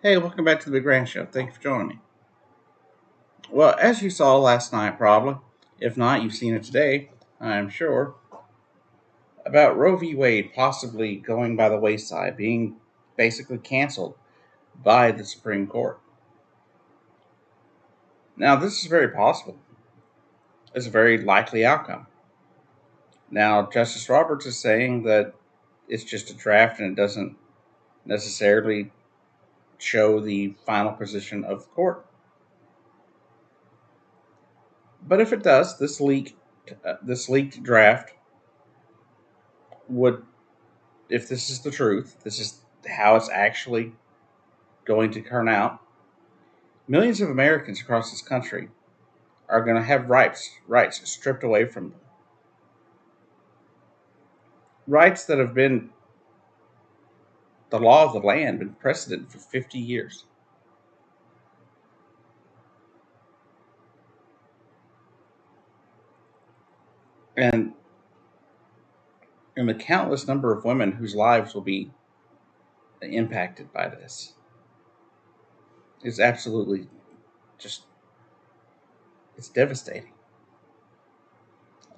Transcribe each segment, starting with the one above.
Hey, welcome back to the Big Grand Show. Thank you for joining me. Well, as you saw last night, probably, if not, you've seen it today, I'm sure, about Roe v. Wade possibly going by the wayside, being basically canceled by the Supreme Court. Now, this is very possible. It's a very likely outcome. Now, Justice Roberts is saying that it's just a draft and it doesn't necessarily show the final position of the court. But if it does, this leaked draft would, if this is the truth, this is how it's actually going to turn out. Millions of Americans across this country are going to have rights stripped away from them. Rights that have been the law of the land, been precedent for 50 years. And the countless number of women whose lives will be impacted by this is absolutely just, it's devastating.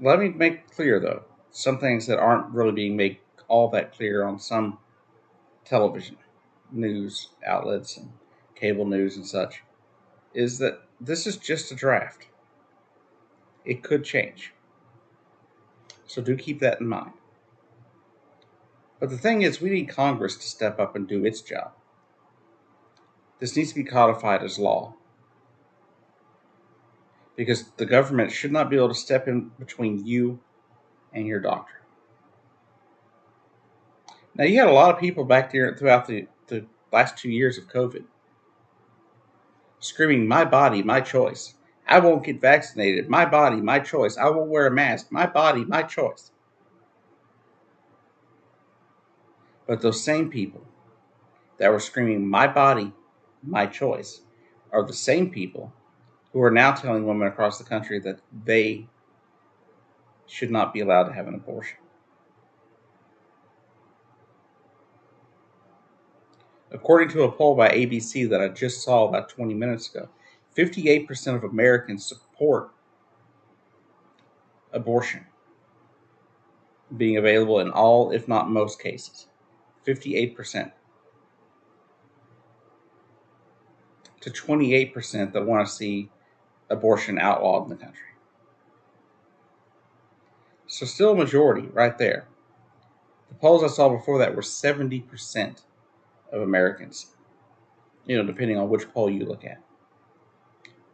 Let me make clear, though, some things that aren't really being made all that clear on some television news outlets and cable news and such, is that this is just a draft. It could change. So do keep that in mind. But the thing is, we need Congress to step up and do its job. This needs to be codified as law. Because the government should not be able to step in between you and your doctor. Now, you had a lot of people back there throughout the last 2 years of COVID screaming, "My body, my choice. I won't get vaccinated. My body, my choice. I won't wear a mask. My body, my choice." But those same people that were screaming, "My body, my choice," are the same people who are now telling women across the country that they should not be allowed to have an abortion. According to a poll by ABC that I just saw about 20 minutes ago, 58% of Americans support abortion being available in all, if not most cases. 58%. To 28% that want to see abortion outlawed in the country. So still a majority right there. The polls I saw before that were 70% of Americans, depending on which poll you look at,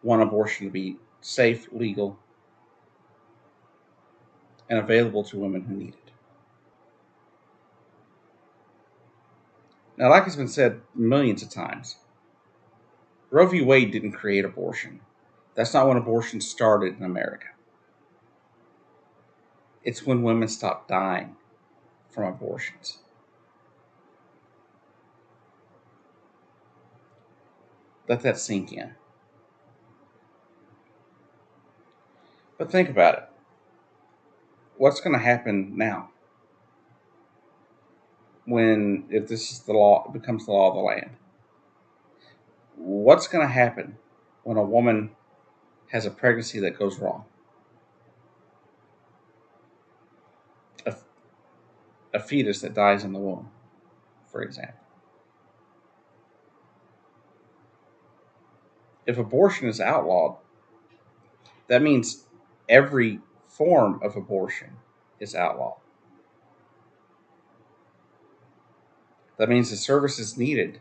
want abortion to be safe, legal, and available to women who need it. Now, like it's been said millions of times, Roe v. Wade didn't create abortion. That's not when abortion started in America. It's when women stopped dying from abortions. Let that sink in. But think about it. What's going to happen now if this is the law, it becomes the law of the land? What's going to happen when a woman has a pregnancy that goes wrong? A fetus that dies in the womb, for example. If abortion is outlawed, that means every form of abortion is outlawed. That means the services needed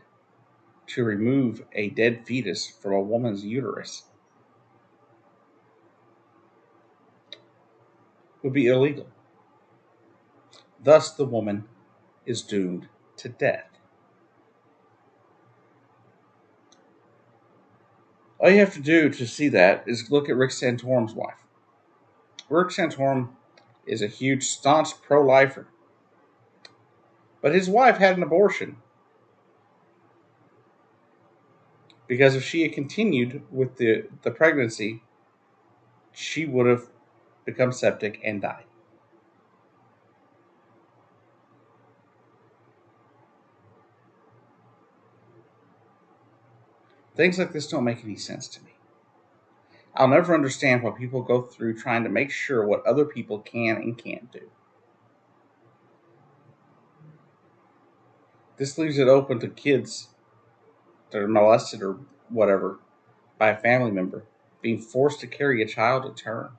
to remove a dead fetus from a woman's uterus would be illegal. Thus, the woman is doomed to death. All you have to do to see that is look at Rick Santorum's wife. Rick Santorum is a huge, staunch pro-lifer. But his wife had an abortion because if she had continued with the pregnancy, she would have become septic and died. Things like this don't make any sense to me. I'll never understand why people go through trying to make sure what other people can and can't do. This leaves it open to kids that are molested or whatever by a family member being forced to carry a child to term.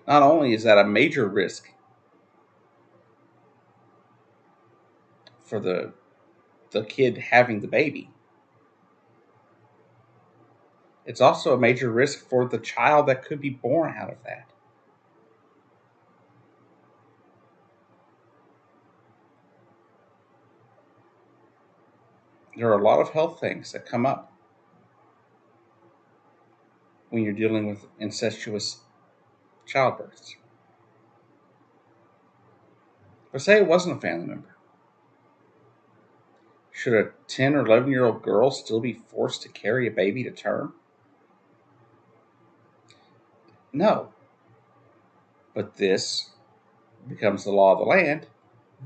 Not only is that a major risk for the kid having the baby, it's also a major risk for the child that could be born out of that. There are a lot of health things that come up when you're dealing with incestuous childbirths. But say it wasn't a family member. Should a 10 or 11-year-old girl still be forced to carry a baby to term? No. But this becomes the law of the land.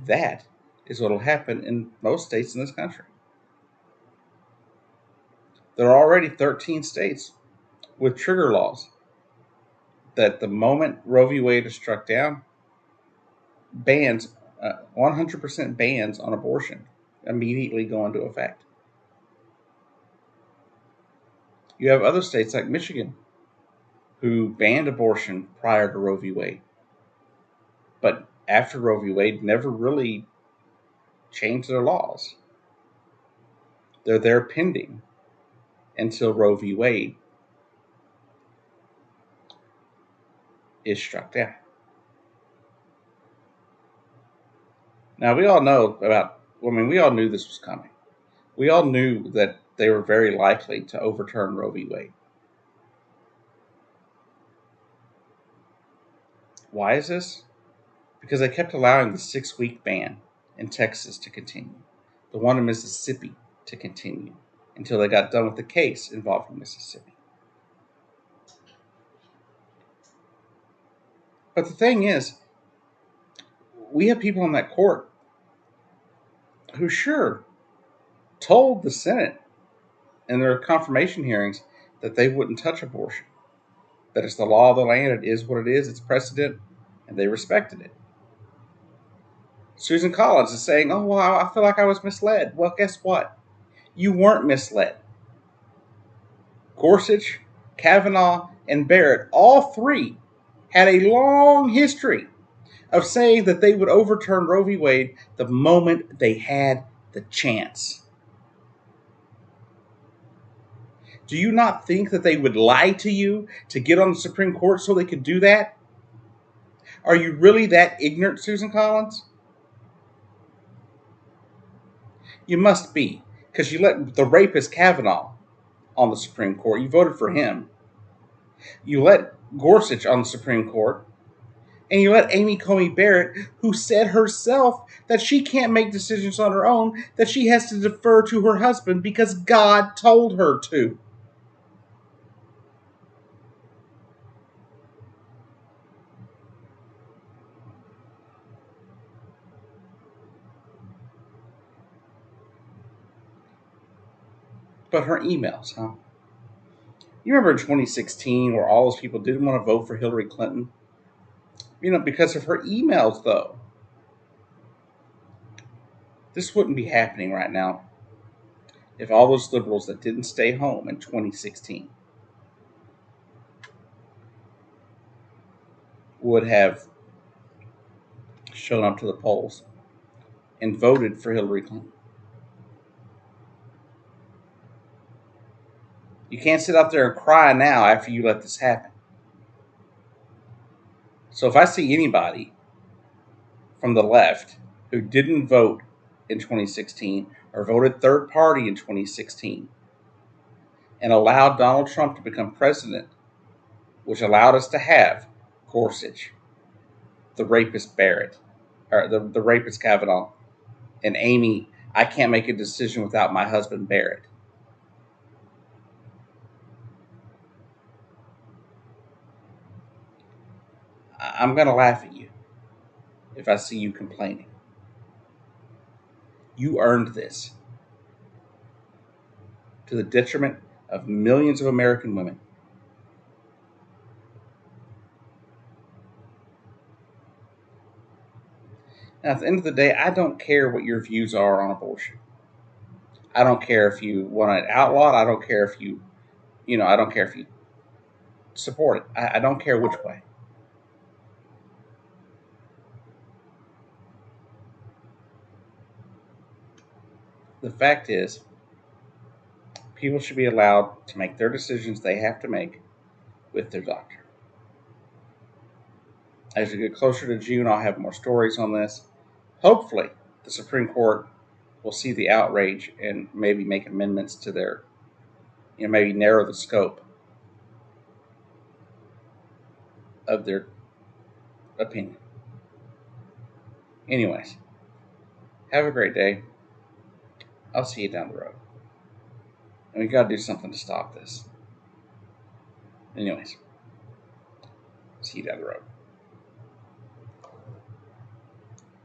That is what will happen in most states in this country. There are already 13 states with trigger laws that the moment Roe v. Wade is struck down, bans, 100% bans on abortion immediately go into effect. You have other states like Michigan who banned abortion prior to Roe v. Wade, but after Roe v. Wade never really changed their laws. They're there pending until Roe v. Wade is struck down. Now, we all know we all knew this was coming. We all knew that they were very likely to overturn Roe v. Wade. Why is this? Because they kept allowing the 6-week ban in Texas to continue, the one in Mississippi to continue, until they got done with the case involving Mississippi. But the thing is, we have people in that court who sure told the Senate in their confirmation hearings that they wouldn't touch abortion, that it's the law of the land, it is what it is, it's precedent, and they respected it. Susan Collins is saying, oh, well, I feel like I was misled. Well, guess what? You weren't misled. Gorsuch, Kavanaugh, and Barrett, all three, had a long history of saying that they would overturn Roe v. Wade the moment they had the chance. Do you not think that they would lie to you to get on the Supreme Court so they could do that? Are you really that ignorant, Susan Collins? You must be, because you let the rapist Kavanaugh on the Supreme Court. You voted for him. You let Gorsuch on the Supreme Court. And you let Amy Coney Barrett, who said herself that she can't make decisions on her own, that she has to defer to her husband because God told her to. But her emails, huh? You remember in 2016 where all those people didn't want to vote for Hillary Clinton? Because of her emails, though. This wouldn't be happening right now if all those liberals that didn't stay home in 2016 would have shown up to the polls and voted for Hillary Clinton. You can't sit up there and cry now after you let this happen. So if I see anybody from the left who didn't vote in 2016 or voted third party in 2016 and allowed Donald Trump to become president, which allowed us to have Gorsuch, the rapist Barrett, or the rapist Kavanaugh, and Amy, I can't make a decision without my husband Barrett. I'm going to laugh at you if I see you complaining. You earned this. to the detriment of millions of American women. Now, at the end of the day, I don't care what your views are on abortion. I don't care if you want it outlawed. I don't care if I don't care if you support it. I don't care which way. The fact is, people should be allowed to make their decisions they have to make with their doctor. As we get closer to June, I'll have more stories on this. Hopefully, the Supreme Court will see the outrage and maybe make amendments to maybe narrow the scope of their opinion. Anyways, have a great day. I'll see you down the road. And we got to do something to stop this. Anyways, see you down the road.